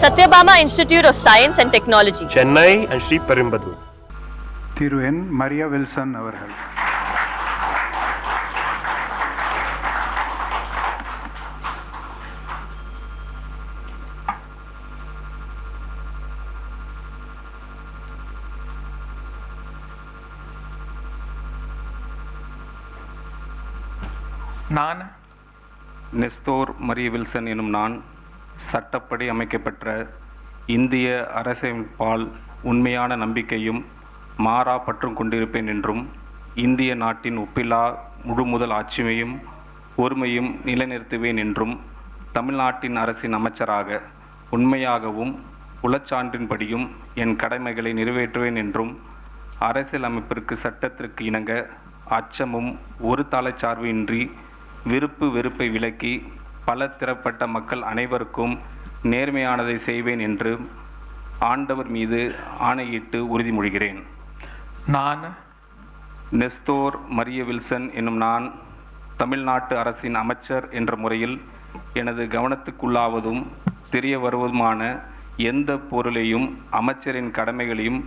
Satyabama Institute of Science and Technology, Chennai and Sri Perumbudur. Thiru N Maria Wilson அவர்கள். நான் நெஸ்தோர் Maria Wilson எனும் நான் சட்டப்படி அமைக்கப்பெற்ற இந்திய அரசமைப்பால் உண்மையான நம்பிக்கையும் மாறா பற்றும் கொண்டிருப்பேன் என்றும் இந்திய நாட்டின் ஒப்பில்லா முழுமுதல் ஆட்சியையும் ஒருமையும் நிலைநிறுத்துவேன் என்றும் தமிழ்நாட்டின் அரசின் அமைச்சராக உண்மையாகவும் உளச்சான்றின்படியும் என் கடமைகளை நிறைவேற்றுவேன் என்றும் அரசியல் அமைப்பிற்கு சட்டத்திற்கு இணங்க அச்சமும் ஒரு தலைச்சார்பு இன்றி விருப்பு வெறுப்பை விலக்கி பல திறப்பட்ட மக்கள் அனைவருக்கும் நேர்மையானதை செய்வேன் என்று ஆண்டவர் மீது ஆணையிட்டு உறுதிமொழிகிறேன். நான் நெஸ்தோர் மரிய வில்சன் என்னும் நான் தமிழ்நாட்டு அரசின் அமைச்சர் என்ற முறையில் எனது கவனத்துக்குள்ளாவதும் தெரிய வருவதுமான எந்த பொருளையும் அமைச்சரின் கடமைகளையும்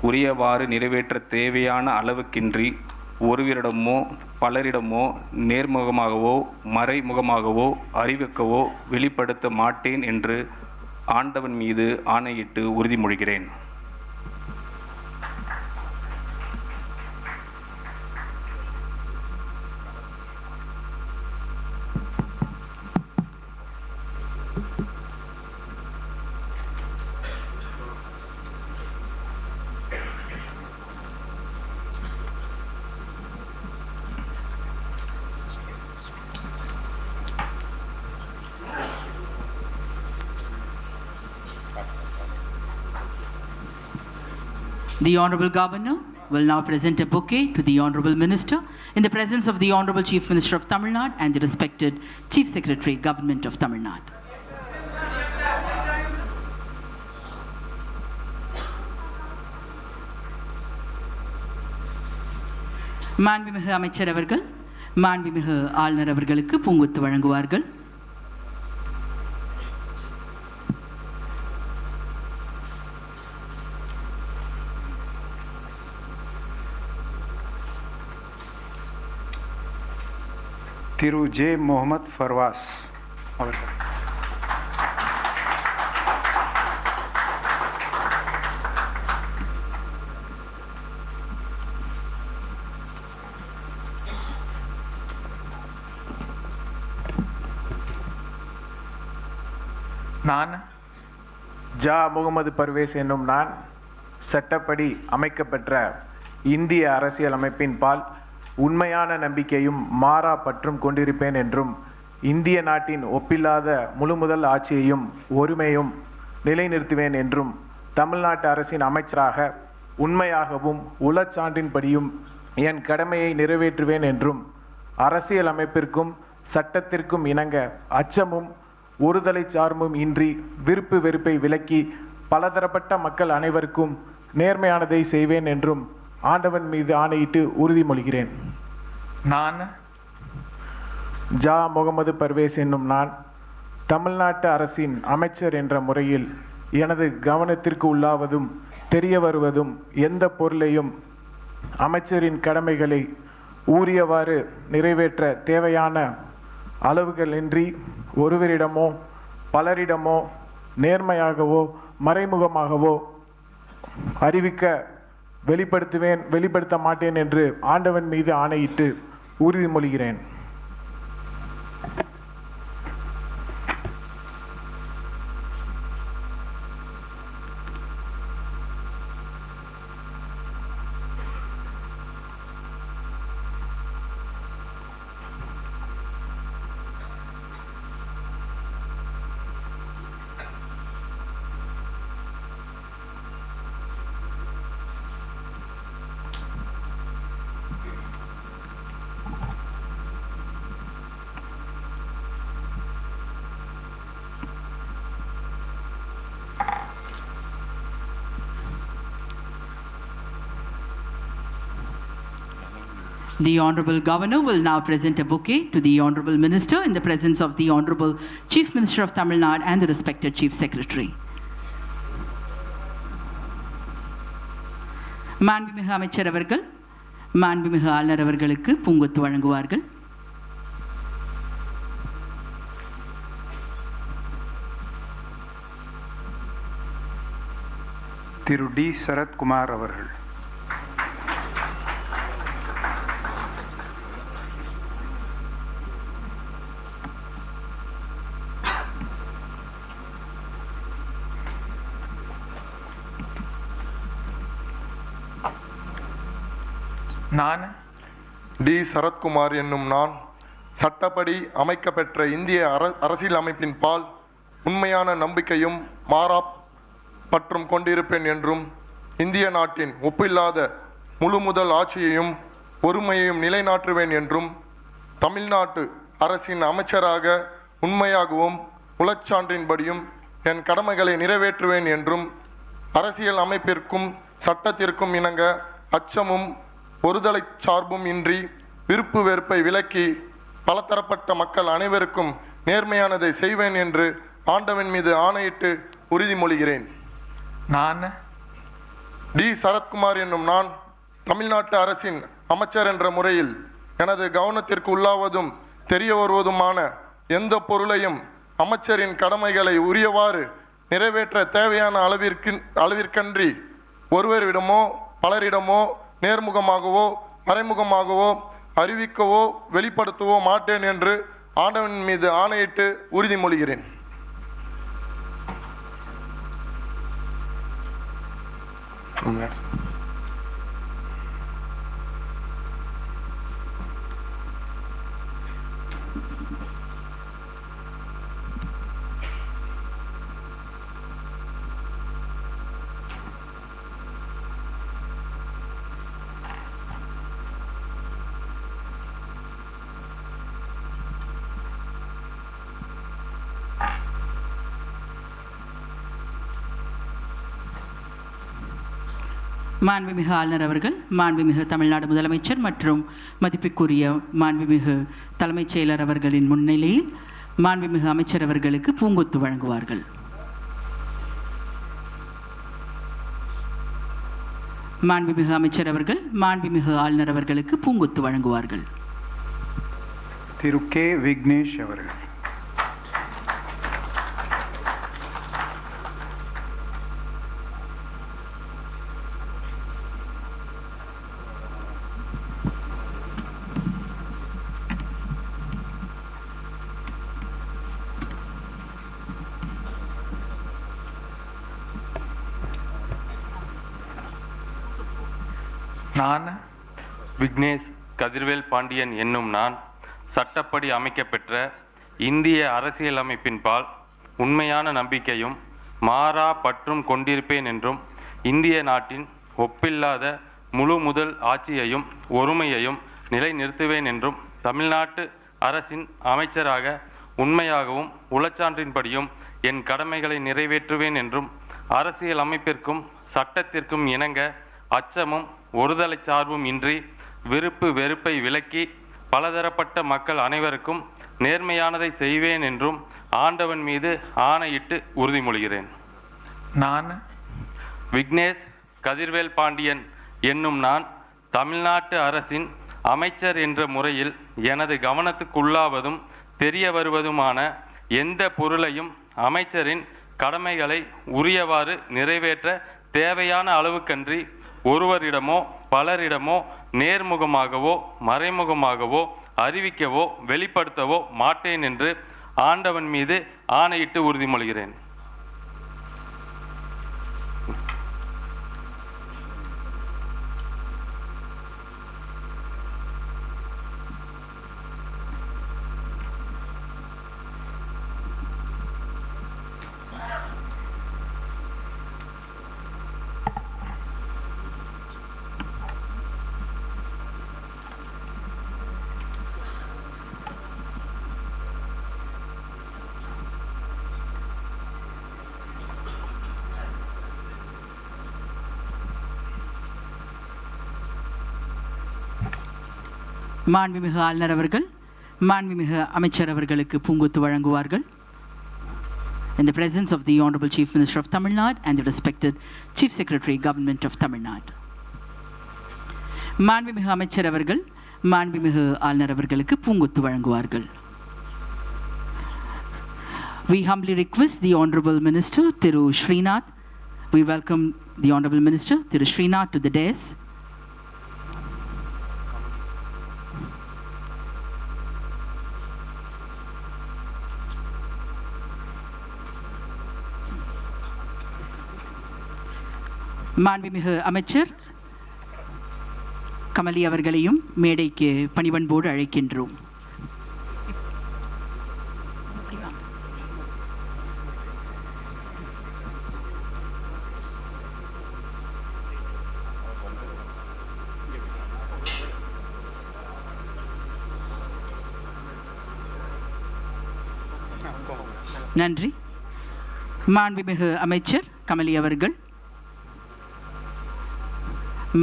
உரியவாறு நிறைவேற்ற தேவையான அளவுக்கின்றி ஒருவரிடமோ பலரிடமோ நேர்முகமாகவோ மறைமுகமாகவோ அறிவிக்கவோ வெளிப்படுத்த மாட்டேன் என்று ஆண்டவன் மீது ஆணையிட்டு உறுதிமொழிகிறேன். The Honorable Governor will now present a bouquet to the Honorable Minister in the presence of the Honorable Chief Minister of Tamil Nadu and the respected Chief Secretary, Government of Tamil Nadu. மாண்புமிகு அமைச்சர் அவர்கள் மாண்புமிகு ஆளுநர் அவர்களுக்கு பூங்கொத்து வழங்குவார்கள். திரு J Mohammed ஃபர்வாஸ் அவர்கள். நான் ஜா முகமது பர்வேஸ் என்னும் நான் சட்டப்படி அமைக்கப்பெற்ற இந்திய அரசியல் அமைப்பின் பால் உண்மையான நம்பிக்கையும் மாறா பற்றும் கொண்டிருப்பேன் என்றும் இந்திய நாட்டின் ஒப்பில்லாத முழுமுதல் ஆட்சியையும் ஒருமையும் நிலைநிறுத்துவேன் என்றும் தமிழ்நாட்டு அரசின் அமைச்சராக உண்மையாகவும் உளச்சான்றின்படியும் என் கடமையை நிறைவேற்றுவேன் என்றும் அரசியல் அமைப்பிற்கும் சட்டத்திற்கும் இணங்க அச்சமும் ஒருதலை சார்பும் இன்றி விருப்பு வெறுப்பை விலக்கி பலதரப்பட்ட மக்கள் அனைவருக்கும் நேர்மையானதை செய்வேன் என்றும் ஆண்டவன் மீது ஆணையிட்டு உறுதிமொழிகிறேன். நான் ஜா முகமது பர்வேஸ் என்னும் நான் தமிழ்நாட்டு அரசின் அமைச்சர் என்ற முறையில் எனது கவனத்திற்கு உள்ளாவதும் தெரிய வருவதும் எந்த பொருளையும் அமைச்சரின் கடமைகளை உரியவாறு நிறைவேற்ற தேவையான அளவுகளின்றி ஒருவரிடமோ பலரிடமோ நேர்மையாகவோ மறைமுகமாகவோ அறிவிக்க வெளிப்படுத்த மாட்டேன் என்று ஆண்டவன் மீது ஆணையிட்டு உறுதிமொழிகிறேன். The Honorable Governor will now present a bouquet to the Honorable Minister in the presence of the Honorable Chief Minister of Tamil Nadu and the respected Chief Secretary. மாண்புமிகு அமைச்சர் அவர்கள் மாண்புமிகு ஆளுநர் அவர்களுக்கு பூங்கொத்து வழங்குவார்கள். திரு டி சரத்குமார் அவர்கள். நான் டி சரத்குமார் என்னும் நான் சட்டப்படி அமைக்கப்பெற்ற இந்திய அரசியலமைப்பின் பால் உண்மையான நம்பிக்கையும் மாறா பற்றும் கொண்டிருப்பேன் என்றும் இந்திய நாட்டின் ஒப்பில்லாத முழு முதல் ஆட்சியையும் ஒருமையையும் நிலைநாட்டுவேன் என்றும் தமிழ்நாட்டு அரசின் அமைச்சராக உண்மையாகவும் உளச்சான்றின்படியும் என் கடமைகளை நிறைவேற்றுவேன் என்றும் அரசியல் அமைப்பிற்கும் சட்டத்திற்கும் இணங்க அச்சமும் ஒருதலை சார்பும் இன்றி விருப்பு வெறுப்பை விலக்கி பலதரப்பட்ட மக்கள் அனைவருக்கும் நேர்மையானதை செய்வேன் என்று ஆண்டவன் மீது ஆணையிட்டு உறுதிமொழிகிறேன். நான் டி சரத்குமார் என்னும் நான் தமிழ்நாட்டு அரசின் அமைச்சர் என்ற முறையில் எனது கவனத்திற்கு உள்ளாவதும் தெரிய வருவதுமான எந்த பொருளையும் அமைச்சரின் கடமைகளை உரியவாறு நிறைவேற்ற தேவையான அளவிற்கன்றி ஒருவரிடமோ பலரிடமோ நேர்முகமாகவோ மறைமுகமாகவோ அறிவிக்கவோ வெளிப்படுத்தவோ மாட்டேன் என்று ஆண்டவன் மீது ஆணையிட்டு உறுதிமொழிகிறேன். மாண்புமிகு ஆளுநர் அவர்கள் மாண்புமிகு தமிழ்நாடு முதலமைச்சர் மற்றும் மதிப்பிற்குரிய மாண்புமிகு தலைமைச் செயலர் அவர்களின் முன்னிலையில் மாண்புமிகு அமைச்சர் அவர்களுக்கு பூங்கொத்து வழங்குவார்கள். மாண்புமிகு அமைச்சர் அவர்கள் மாண்புமிகு ஆளுநர் அவர்களுக்கு பூங்கொத்து வழங்குவார்கள். திரு கே விக்னேஷ் அவர்கள். நான் விக்னேஷ் கதிர்வேல் பாண்டியன் என்னும் நான் சட்டப்படி அமைக்கப்பெற்ற இந்திய அரசியலமைப்பின் பால் உண்மையான நம்பிக்கையும் மாறா பற்றும் கொண்டிருப்பேன் என்றும் இந்திய நாட்டின் ஒப்பில்லாத முழு முதல் ஆட்சியையும் ஒருமையையும் நிலைநிறுத்துவேன் என்றும் தமிழ்நாட்டு அரசின் அமைச்சராக உண்மையாகவும் உளச்சான்றின்படியும் என் கடமைகளை நிறைவேற்றுவேன் என்றும் அரசியல் அமைப்பிற்கும் சட்டத்திற்கும் இணங்க அச்சமும் ஒருதலை சார்பும் இன்றி விருப்பு வெறுப்பை விலக்கி பலதரப்பட்ட மக்கள் அனைவருக்கும் நேர்மையானதை செய்வேன் என்றும் ஆண்டவன் மீது ஆணையிட்டு உறுதிமொழிகிறேன். நான் விக்னேஷ் கதிர்வேல் பாண்டியன் என்னும் நான் தமிழ்நாட்டு அரசின் அமைச்சர் என்ற முறையில் எனது கவனத்துக்குள்ளாவதும் தெரிய வருவதுமான எந்த பொருளையும் அமைச்சரின் கடமைகளை உரியவாறு நிறைவேற்ற தேவையான அளவுக்கன்றி ஒருவரிடமோ பலரிடமோ நேர்முகமாகவோ மறைமுகமாகவோ அறிவிக்கவோ வெளிப்படுத்தவோ மாட்டேன் என்று ஆண்டவன் மீது ஆணையிட்டு உறுதிமொழிகிறேன். மாண்புமிகு ஆளுநர் அவர்கள் மாண்புமிகு அமைச்சர் அவர்களுக்கு பூங்கொத்து வழங்குவார்கள். In the presence of the Honorable Chief Minister of Tamil Nadu and the respected Chief Secretary, Government of Tamil Nadu. மாண்புமிகு அமைச்சர் அவர்கள் மாண்புமிகு ஆளுநர் அவர்களுக்கு பூங்கொத்து வழங்குவார்கள். We humbly request the Honorable Minister Thiru Srinath. We welcome the Honorable Minister Thiru Srinath to the dais. மாண்புமிகு அமைச்சர் கமலி அவர்களையும் மேடைக்கு பணிவன்போடு அழைக்கின்றோம். நன்றி. மாண்புமிகு அமைச்சர் கமலி அவர்கள்,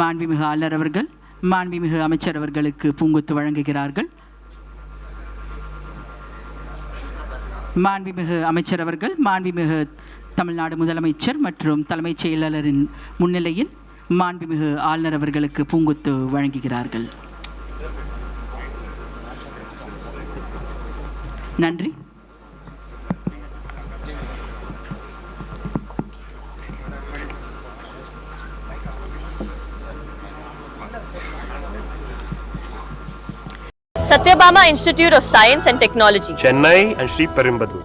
மாண்புமிகு ஆளுநர் அவர்கள், மாண்புமிகு அமைச்சர் அவர்களுக்கு பூங்கொத்து வழங்குகிறார்கள். மாண்புமிகு அமைச்சர் அவர்கள் மாண்புமிகு தமிழ்நாடு முதலமைச்சர் மற்றும் தலைமைச் செயலாளரின் முன்னிலையில் மாண்புமிகு ஆளுநர் அவர்களுக்கு பூங்கொத்து வழங்குகிறார்கள். நன்றி. Satyabama Institute of Science and Technology, Chennai and Sri Perumbudur.